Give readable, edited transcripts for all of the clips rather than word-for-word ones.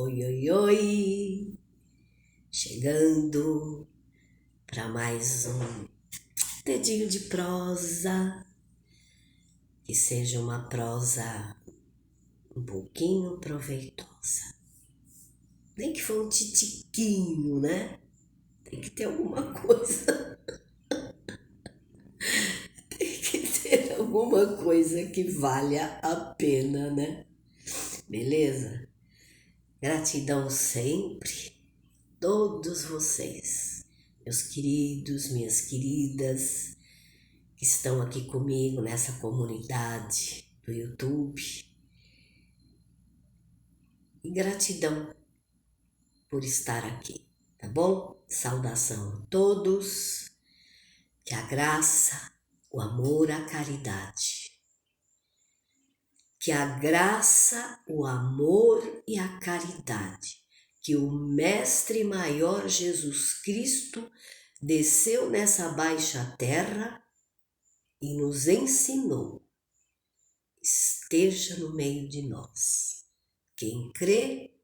Oi, oi, oi! Chegando para mais um dedinho de prosa, que seja uma prosa um pouquinho proveitosa. Nem que for um titiquinho, né? Tem que ter alguma coisa, tem que ter alguma coisa que valha a pena, né? Beleza? Gratidão sempre, todos vocês, meus queridos, minhas queridas, que estão aqui comigo nessa comunidade do YouTube. E gratidão por estar aqui, tá bom? Saudação a todos, que a graça, o amor, a caridade, que a graça, o amor e a caridade, que o Mestre Maior Jesus Cristo desceu nessa baixa terra e nos ensinou, esteja no meio de nós. Quem crê,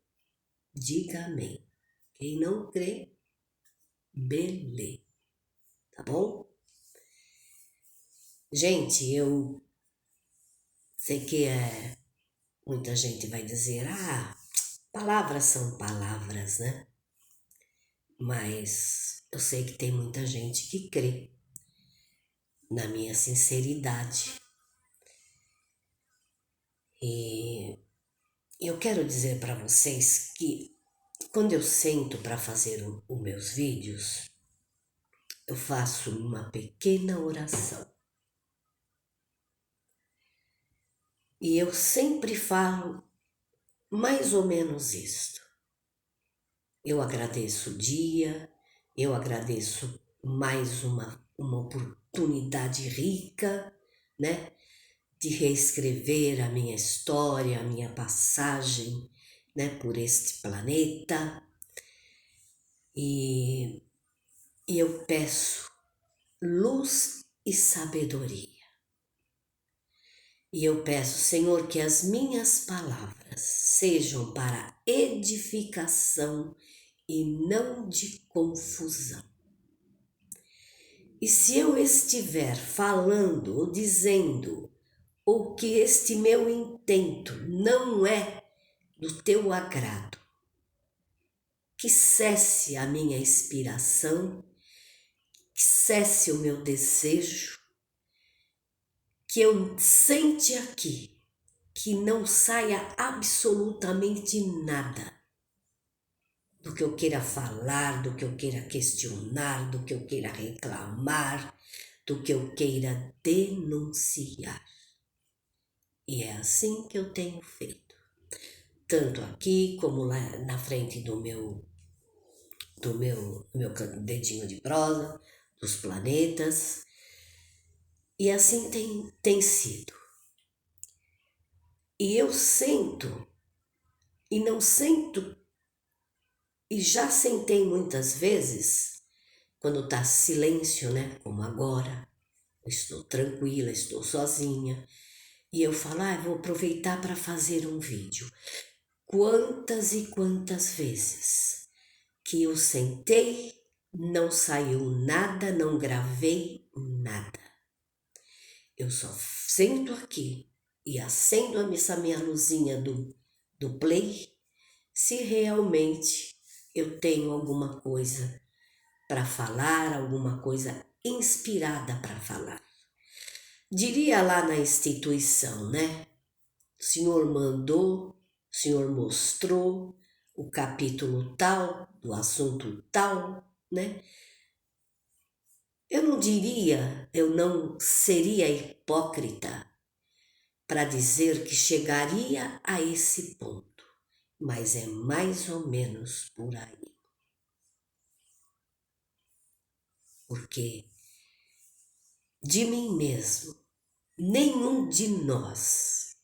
diga amém. Quem não crê, belê. Tá bom? Gente, eu sei que muita gente vai dizer, palavras são palavras, né? Mas eu sei que tem muita gente que crê na minha sinceridade. E eu quero dizer para vocês que quando eu sento para fazer os meus vídeos, eu faço uma pequena oração. E eu sempre falo mais ou menos isto. Eu agradeço o dia, eu agradeço mais uma oportunidade rica, né? De reescrever a minha história, a minha passagem, né? Por este planeta. E eu peço luz e sabedoria. E eu peço, Senhor, que as minhas palavras sejam para edificação e não de confusão. E se eu estiver falando ou dizendo ou que este meu intento não é do teu agrado, que cesse a minha inspiração, que cesse o meu desejo, que eu sente aqui, que não saia absolutamente nada do que eu queira falar, do que eu queira questionar, do que eu queira reclamar, do que eu queira denunciar. E é assim que eu tenho feito, tanto aqui como lá na frente do meu dedinho de prosa, dos planetas, e assim tem sido. E eu sento, e não sento, e já sentei muitas vezes, quando tá silêncio, né, como agora, eu estou tranquila, estou sozinha, e eu falo, vou aproveitar para fazer um vídeo. Quantas e quantas vezes que eu sentei, não saiu nada, não gravei nada. Eu só sento aqui e acendo essa minha luzinha do play, se realmente eu tenho alguma coisa para falar, alguma coisa inspirada para falar. Diria lá na instituição, né? O Senhor mandou, o Senhor mostrou o capítulo tal, do assunto tal, né? Eu não seria hipócrita para dizer que chegaria a esse ponto, mas é mais ou menos por aí. Porque de mim mesmo, nenhum de nós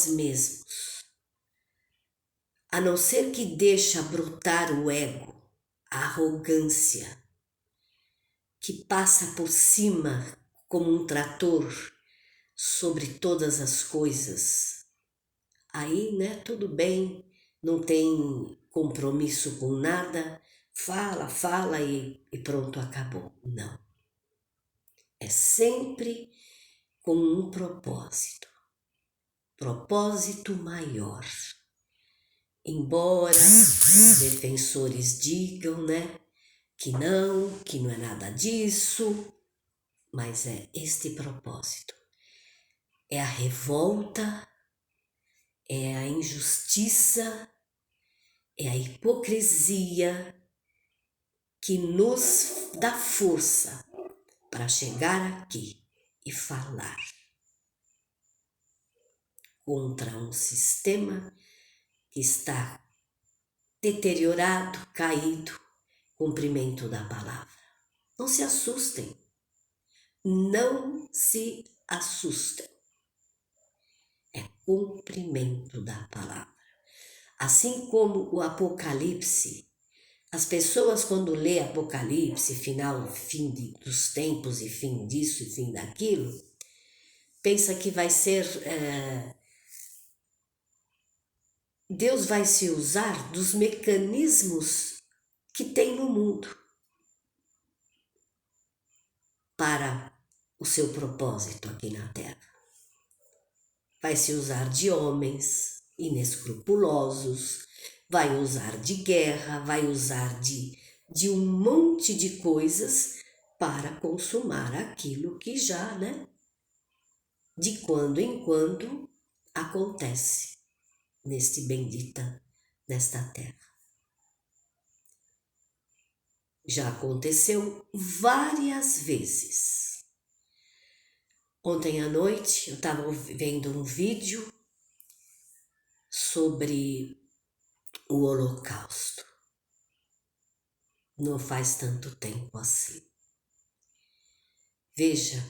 mesmos, a não ser que deixa brotar o ego, a arrogância, que passa por cima como um trator sobre todas as coisas, aí, né, tudo bem, não tem compromisso com nada, fala e pronto, acabou. Não. É sempre com um propósito maior. Embora os defensores digam, né, que não é nada disso, mas é este propósito. É a revolta, é a injustiça, é a hipocrisia que nos dá força para chegar aqui e falar contra um sistema que está deteriorado, caído, cumprimento da palavra. Não se assustem, não se assustem. É cumprimento da palavra. Assim como o Apocalipse, as pessoas quando lê Apocalipse, fim dos tempos e fim disso e fim daquilo, pensa que vai ser... Deus vai se usar dos mecanismos que tem no mundo para o seu propósito aqui na Terra. Vai se usar de homens inescrupulosos, vai usar de guerra, vai usar de um monte de coisas para consumar aquilo que já, né, de quando em quando acontece nesta terra. Já aconteceu várias vezes. Ontem à noite eu estava vendo um vídeo sobre o Holocausto. Não faz tanto tempo assim. Veja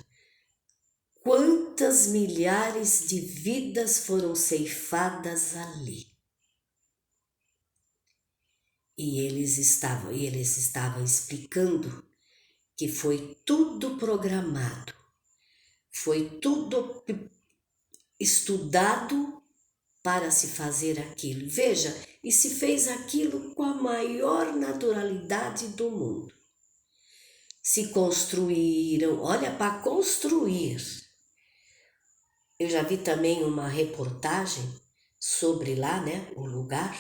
quantas milhares de vidas foram ceifadas ali. E eles estavam explicando que foi tudo programado, foi tudo estudado para se fazer aquilo. Veja, e se fez aquilo com a maior naturalidade do mundo. Se construíram, olha, para construir. Eu já vi também uma reportagem sobre lá, né, o lugar,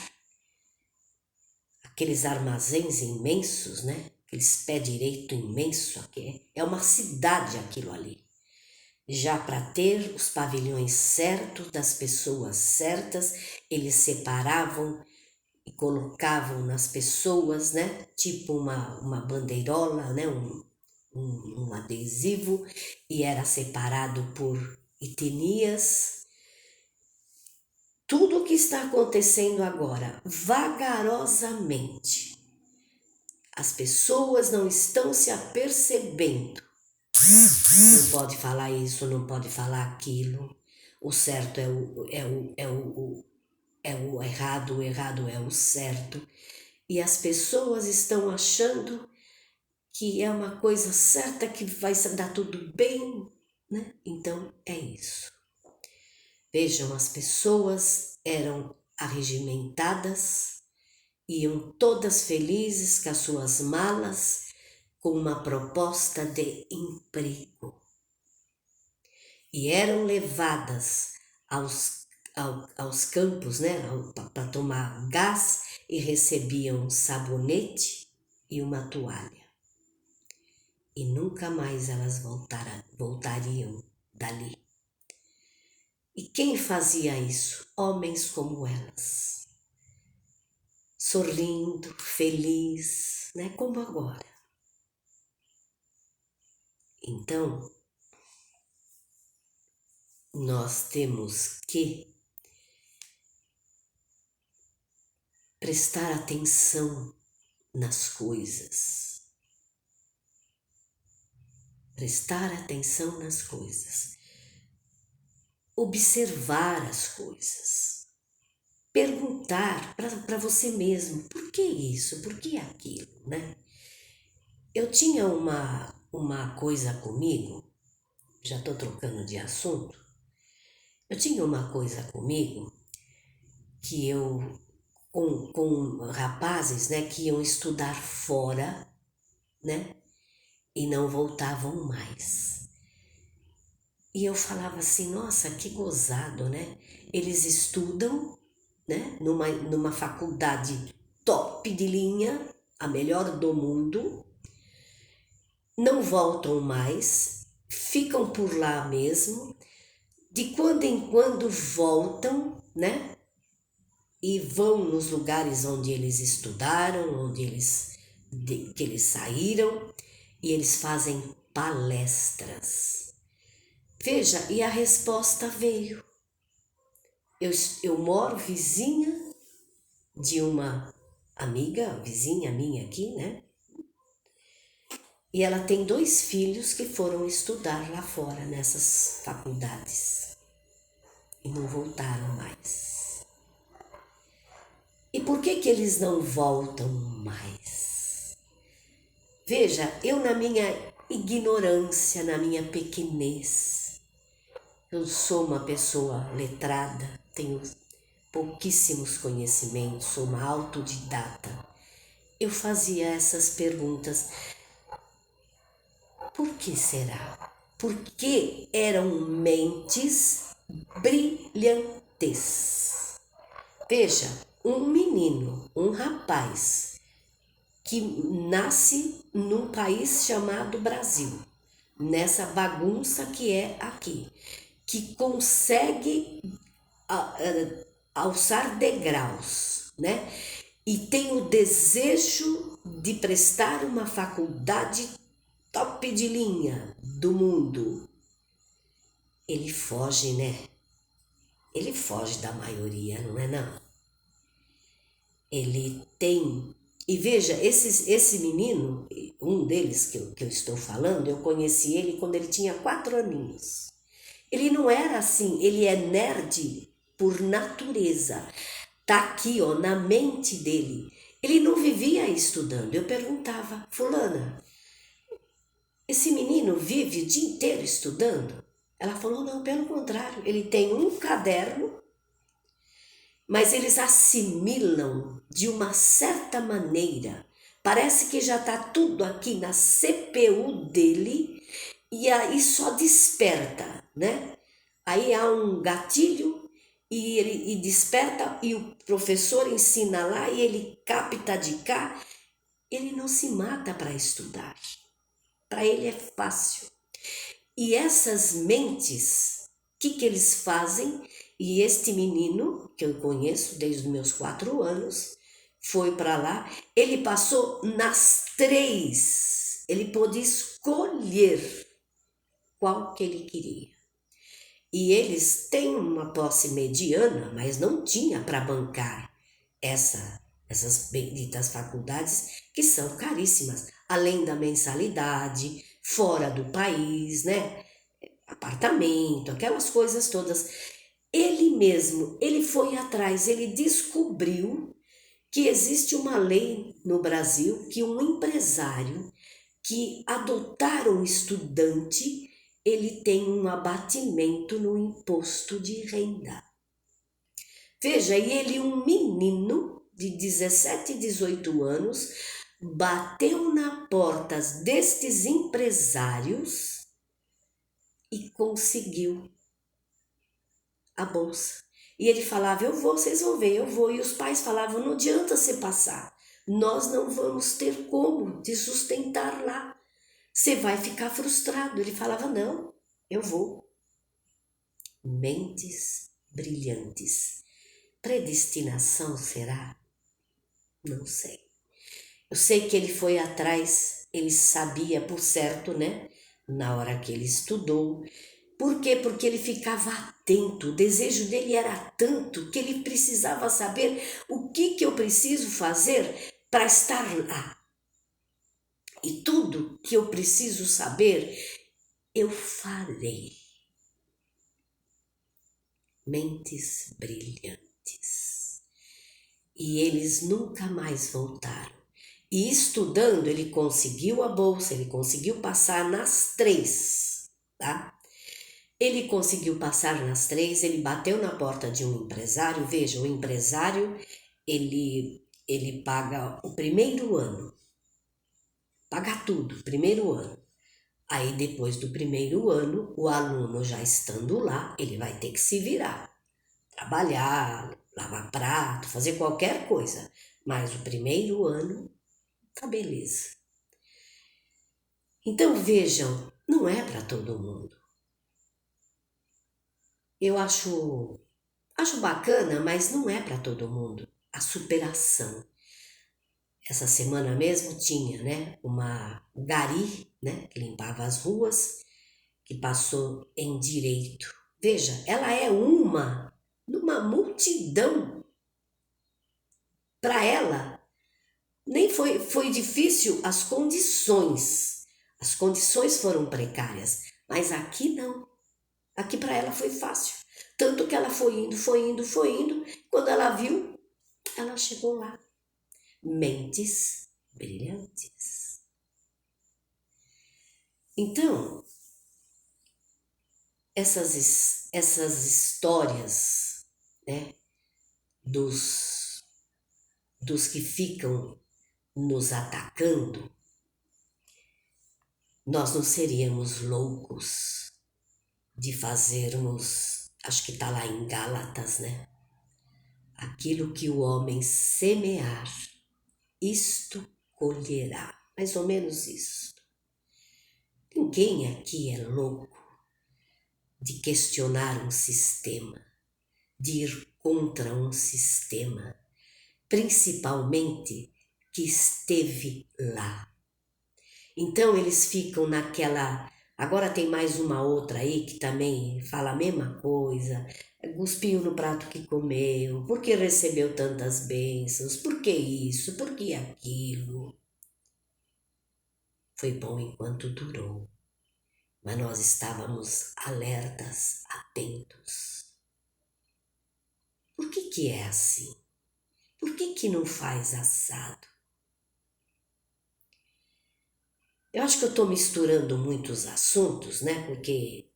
aqueles armazéns imensos, né, aqueles pé direito imenso, é uma cidade aquilo ali. Já para ter os pavilhões certos, das pessoas certas, eles separavam e colocavam nas pessoas, né, tipo uma bandeirola, né, um adesivo, e era separado por etnias. Tudo o que está acontecendo agora, vagarosamente, as pessoas não estão se apercebendo. Não pode falar isso, não pode falar aquilo. O certo é o errado, o errado é o certo. E as pessoas estão achando que é uma coisa certa, que vai dar tudo bem, né? Então é isso. Vejam, as pessoas eram arregimentadas, iam todas felizes com as suas malas, com uma proposta de emprego. E eram levadas aos campos, né, para tomar gás, e recebiam um sabonete e uma toalha. E nunca mais elas voltariam dali. E quem fazia isso? Homens como elas. Sorrindo, feliz, né? Como agora. Então, nós temos que prestar atenção nas coisas. Prestar atenção nas coisas. Observar as coisas. Perguntar para você mesmo, por que isso, por que aquilo, né? Eu tinha uma coisa comigo, já estou trocando de assunto, eu tinha uma coisa comigo que eu com rapazes, né, que iam estudar fora, né, e não voltavam mais. E eu falava assim, nossa, que gozado, né? Eles estudam, né, numa faculdade top de linha, a melhor do mundo, não voltam mais, ficam por lá mesmo, de quando em quando voltam, né? E vão nos lugares onde eles estudaram, que eles saíram, e eles fazem palestras. Veja, e a resposta veio. Eu moro vizinha de uma amiga, vizinha minha aqui, né? E ela tem 2 filhos que foram estudar lá fora, nessas faculdades. E não voltaram mais. E por que eles não voltam mais? Veja, eu na minha ignorância, na minha pequenez, eu sou uma pessoa letrada, tenho pouquíssimos conhecimentos, sou uma autodidata. Eu fazia essas perguntas. Por que será? Porque eram mentes brilhantes. Veja, um menino, um rapaz, que nasce num país chamado Brasil, nessa bagunça que é aqui, que consegue alçar degraus, né? E tem o desejo de prestar uma faculdade top de linha do mundo. Ele foge, né? Ele foge da maioria, não é não? Ele tem... E veja, esse menino, um deles que eu estou falando, eu conheci ele quando ele tinha 4 aninhos. Ele não era assim, ele é nerd por natureza. Tá aqui, ó, na mente dele. Ele não vivia estudando. Eu perguntava, fulana, esse menino vive o dia inteiro estudando? Ela falou, não, pelo contrário, ele tem um caderno, mas eles assimilam de uma certa maneira. Parece que já está tudo aqui na CPU dele e aí só desperta, né? Aí há um gatilho e ele desperta e o professor ensina lá e ele capta de cá. Ele não se mata para estudar. Para ele é fácil. E essas mentes, o que eles fazem? E este menino, que eu conheço desde os meus 4 anos, foi para lá, ele passou nas 3. Ele pôde escolher qual que ele queria. E eles têm uma posse mediana, mas não tinha para bancar essas benditas faculdades que são caríssimas, além da mensalidade, fora do país, né? Apartamento, aquelas coisas todas. Ele mesmo, ele foi atrás, ele descobriu que existe uma lei no Brasil que um empresário que adotar um estudante, ele tem um abatimento no imposto de renda. Veja, e ele, um menino de 17, 18 anos, bateu na porta destes empresários e conseguiu a bolsa. E ele falava, eu vou, vocês vão ver, eu vou. E os pais falavam, não adianta você passar, nós não vamos ter como te sustentar lá. Você vai ficar frustrado. Ele falava, não, eu vou. Mentes brilhantes. Predestinação será? Não sei. Eu sei que ele foi atrás, ele sabia por certo, né? Na hora que ele estudou. Por quê? Porque ele ficava atento. O desejo dele era tanto que ele precisava saber o que eu preciso fazer para estar lá. E tudo que eu preciso saber, eu farei. Mentes brilhantes. E eles nunca mais voltaram. E estudando, ele conseguiu a bolsa, ele conseguiu passar nas 3, tá? Ele conseguiu passar nas 3, ele bateu na porta de um empresário. Veja, o empresário, ele paga o primeiro ano, paga tudo, primeiro ano. Aí depois do primeiro ano, o aluno já estando lá, ele vai ter que se virar, trabalhar, lavar prato, fazer qualquer coisa. Mas o primeiro ano, tá beleza. Então vejam, não é para todo mundo. Eu acho bacana, mas não é para todo mundo. A superação. Essa semana mesmo tinha, né, uma gari, né, que limpava as ruas, que passou em direito. Veja, ela é numa multidão. Para ela, nem foi difícil as condições. As condições foram precárias, mas aqui não. Aqui para ela foi fácil. Tanto que ela foi indo, foi indo, foi indo. Quando ela viu, ela chegou lá. Mentes brilhantes. Então, essas histórias, né, dos que ficam nos atacando, nós não seríamos loucos de fazermos, acho que está lá em Gálatas, né? Aquilo que o homem semear, isto colherá. Mais ou menos isso. Ninguém aqui é louco de questionar um sistema, de ir contra um sistema, principalmente que esteve lá. Então eles ficam naquela. Agora tem mais uma outra aí que também fala a mesma coisa. Cuspiu no prato que comeu, porque recebeu tantas bênçãos, por que isso, por que aquilo. Foi bom enquanto durou, mas nós estávamos alertas, atentos. Por que é assim? Por que não faz assado? Eu acho que eu estou misturando muitos assuntos, né? Porque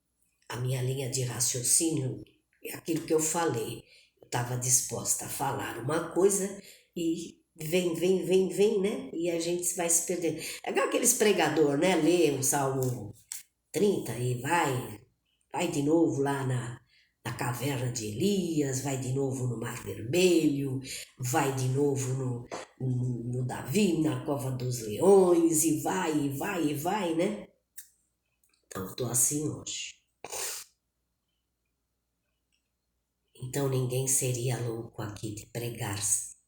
a minha linha de raciocínio é aquilo que eu falei. Eu estava disposta a falar uma coisa e vem, né? E a gente vai se perdendo. É igual aqueles pregador, né? Lê o Salmo 30 e vai de novo lá na caverna de Elias, vai de novo no Mar Vermelho, vai de novo no Davi, na Cova dos Leões, e vai, né? Então, eu tô assim hoje. Então, ninguém seria louco aqui de pregar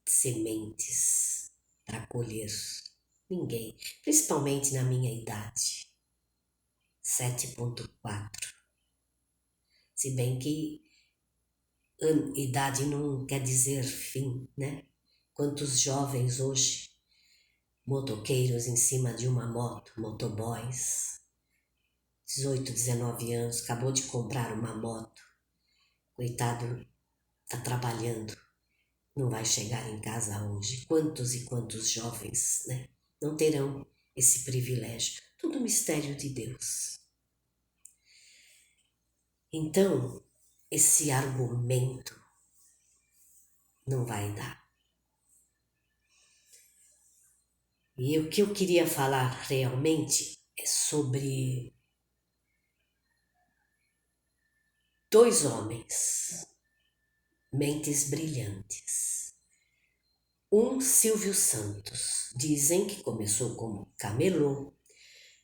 sementes para colher. Ninguém. Principalmente na minha idade. 7,4. Se bem que idade não quer dizer fim, né? Quantos jovens hoje, motoqueiros em cima de uma moto, motoboys, 18, 19 anos, acabou de comprar uma moto, coitado, tá trabalhando, não vai chegar em casa hoje. Quantos e quantos jovens, né? Não terão esse privilégio. Tudo mistério de Deus. Então, esse argumento não vai dar. E o que eu queria falar realmente é sobre 2 homens, mentes brilhantes. Um, Silvio Santos. Dizem que começou como camelô.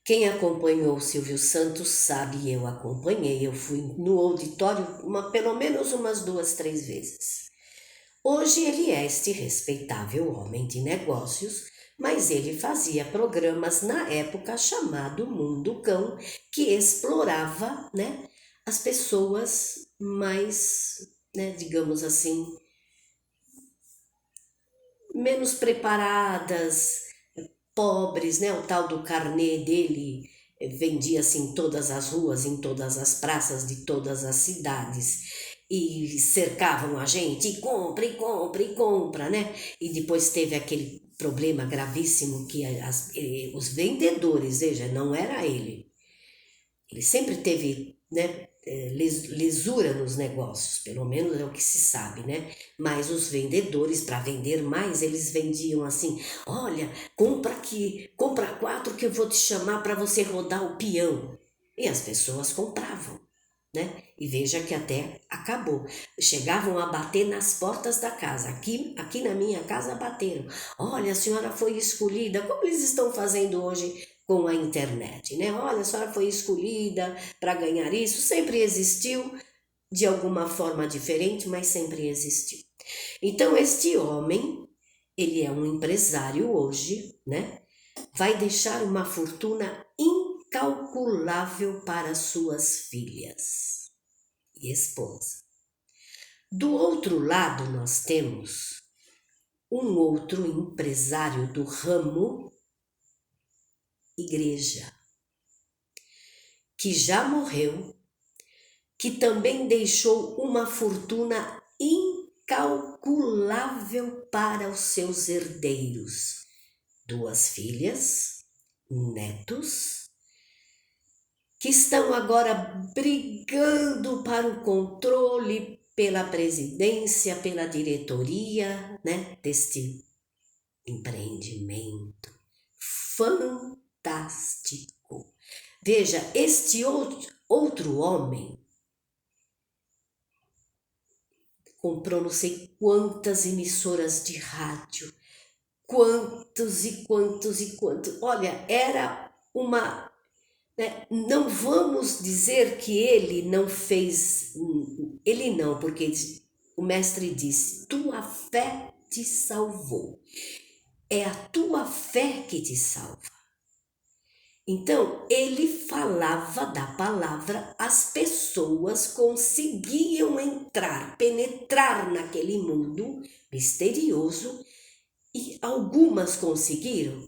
Quem acompanhou o Silvio Santos sabe, eu acompanhei. Eu fui no auditório pelo menos umas 2, 3 vezes. Hoje ele é este respeitável homem de negócios, mas ele fazia programas na época chamado Mundo Cão, que explorava, né, as pessoas mais, né, digamos assim, menos preparadas, pobres, né? O tal do carnê dele vendia-se em todas as ruas, em todas as praças de todas as cidades. E cercavam a gente, e compra, né? E depois teve aquele problema gravíssimo que os vendedores, veja, não era ele. Ele sempre teve, né? lisura nos negócios, pelo menos é o que se sabe, né? Mas os vendedores, para vender mais, eles vendiam assim: olha, compra aqui, compra 4 que eu vou te chamar para você rodar o peão. E as pessoas compravam, né? E veja que até acabou. Chegavam a bater nas portas da casa. Aqui na minha casa bateram. Olha, a senhora foi escolhida. Como eles estão fazendo hoje com a internet, né? Olha, a senhora foi escolhida para ganhar isso. Sempre existiu, de alguma forma diferente, mas sempre existiu. Então, este homem, ele é um empresário hoje, né? Vai deixar uma fortuna incalculável para suas filhas e esposa. Do outro lado, nós temos um outro empresário do ramo igreja, que já morreu, que também deixou uma fortuna incalculável para os seus herdeiros. 2 filhas, netos, que estão agora brigando para o controle pela presidência, pela diretoria, né, deste empreendimento fantástico. Veja, este outro homem comprou não sei quantas emissoras de rádio, quantos e quantos e quantos. Olha, era uma... né? Não vamos dizer que ele não fez, ele não, porque o mestre diz, tua fé te salvou. É a tua fé que te salva. Então, ele falava da palavra, as pessoas conseguiam entrar, penetrar naquele mundo misterioso e algumas conseguiram.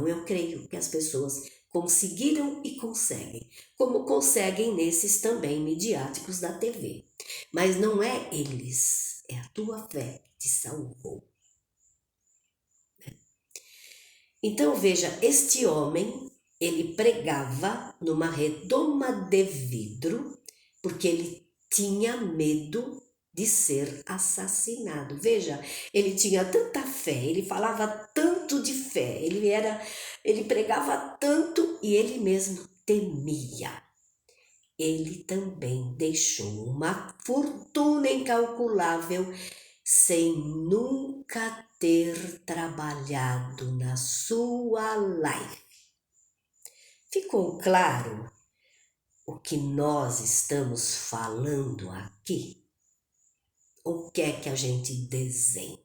Eu creio que as pessoas conseguiram e conseguem, como conseguem nesses também midiáticos da TV. Mas não é eles, é a tua fé que te salvou. Então veja, este homem, ele pregava numa redoma de vidro, porque ele tinha medo de ser assassinado. Veja, ele tinha tanta fé, ele falava tanto de fé, ele pregava tanto e ele mesmo temia. Ele também deixou uma fortuna incalculável sem nunca ter trabalhado na sua life. Ficou claro o que nós estamos falando aqui? O que é que a gente desenha?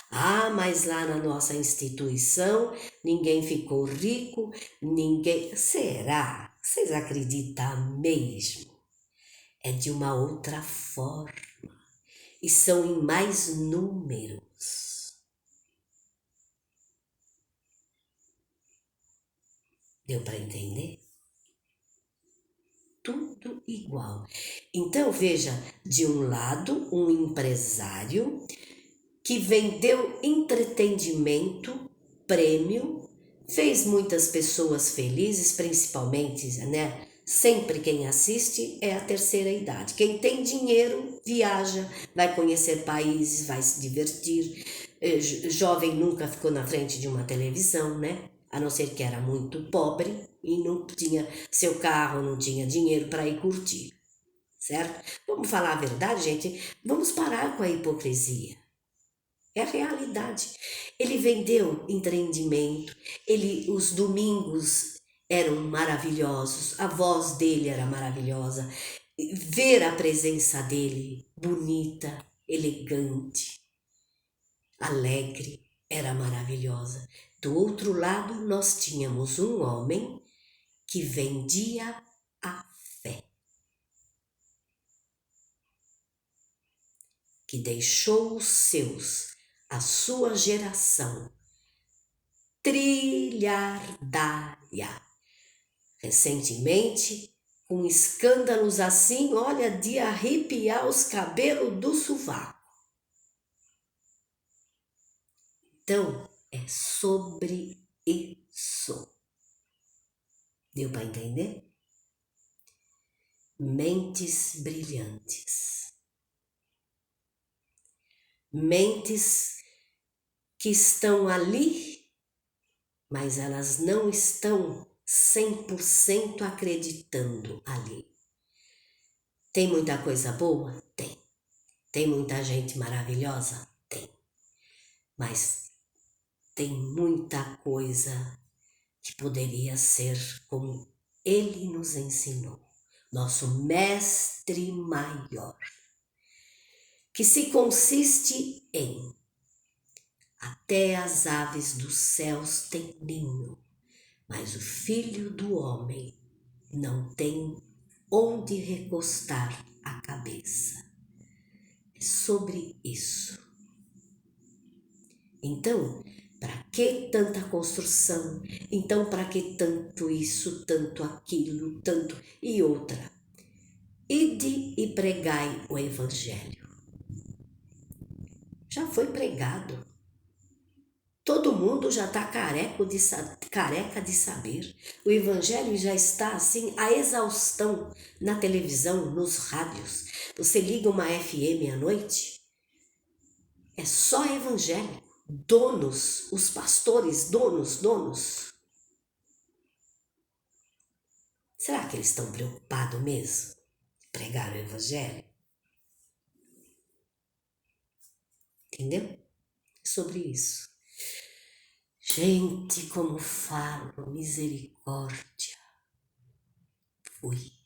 Ah, mas lá na nossa instituição ninguém ficou rico, ninguém... Será? Vocês acreditam mesmo? É de uma outra forma e são em mais números. Deu para entender? Tudo igual. Então veja, de um lado, um empresário que vendeu entretenimento, prêmio, fez muitas pessoas felizes, principalmente, né? Sempre quem assiste é a terceira idade. Quem tem dinheiro viaja, vai conhecer países, vai se divertir. Jovem nunca ficou na frente de uma televisão, né? A não ser que era muito pobre e não tinha seu carro, não tinha dinheiro para ir curtir, certo? Vamos falar a verdade, gente? Vamos parar com a hipocrisia. É a realidade. Ele vendeu empreendimento, os domingos eram maravilhosos, a voz dele era maravilhosa, ver a presença dele bonita, elegante, alegre, era maravilhosa. Do outro lado, nós tínhamos um homem que vendia a fé, que deixou os seus, a sua geração, trilhardária. Recentemente, com escândalos assim, olha, de arrepiar os cabelos do sovaco. Então, é sobre isso. Deu para entender? mentes brilhantes. Mentes que estão ali, mas elas não estão 100% acreditando ali. Tem muita coisa boa? Tem. Tem muita gente maravilhosa? Tem. Mas tem muita coisa que poderia ser como ele nos ensinou, nosso mestre maior, que se consiste em: até as aves dos céus têm ninho, mas o filho do homem não tem onde recostar a cabeça. É sobre isso. Então, para que tanta construção? Então, para que tanto isso, tanto aquilo, tanto e outra? Ide e pregai o Evangelho. Já foi pregado. Todo mundo já está careca de saber. O Evangelho já está assim, a exaustão na televisão, nos rádios. Você liga uma FM à noite, é só Evangelho. Donos, os pastores, donos. Será que eles estão preocupados mesmo em pregar o Evangelho? Entendeu? É sobre isso. Gente, como falo, misericórdia. Fui.